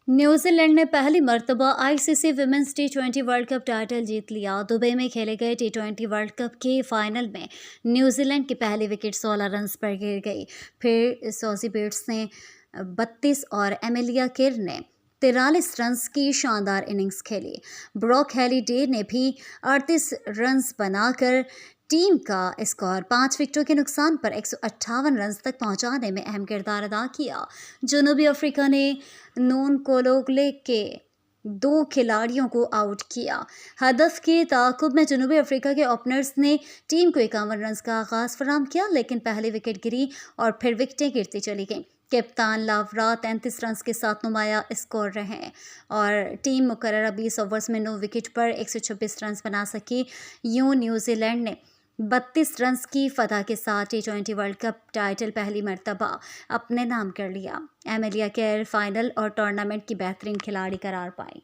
New Zealand نے پہلی مرتبہ ICC women's T20 world cup title جیت لیا۔ دبئی میں کھیلے گئے T20 ورلڈ کپ کے فائنل میں نیوزی لینڈ کی پہلی وکٹ 16 رنز پر گر گئی۔ پھر سوزی بیٹس نے 32 اور ایمیلیا کیئر نے 43 رنز کی شاندار اننگز کھیلی۔ بروک ہیلی ڈے نے بھی 38 رنز بنا کر ٹیم کا اسکور 5 وکٹوں کے نقصان پر 158 رنز تک پہنچانے میں اہم کردار ادا کیا۔ جنوبی افریقہ نے نون کولوگلے کے 2 کھلاڑیوں کو آؤٹ کیا۔ ہدف کے تعاقب میں جنوبی افریقہ کے اوپنرز نے ٹیم کو 51 رنز کا آغاز فراہم کیا، لیکن پہلی وکٹ گری اور پھر وکٹیں گرتی چلی گئیں۔ کپتان لاورا 33 رنز کے ساتھ نمایاں اسکور رہے اور ٹیم مقررہ 20 اوورز میں 9 وکٹ پر 126 رنز بنا سکی۔ یوں نیوزی لینڈ نے 32 رنز کی فتح کے ساتھ T20 ورلڈ کپ ٹائٹل پہلی مرتبہ اپنے نام کر لیا۔ ایمیلیا کیئر فائنل اور ٹورنامنٹ کی بہترین کھلاڑی قرار پائی۔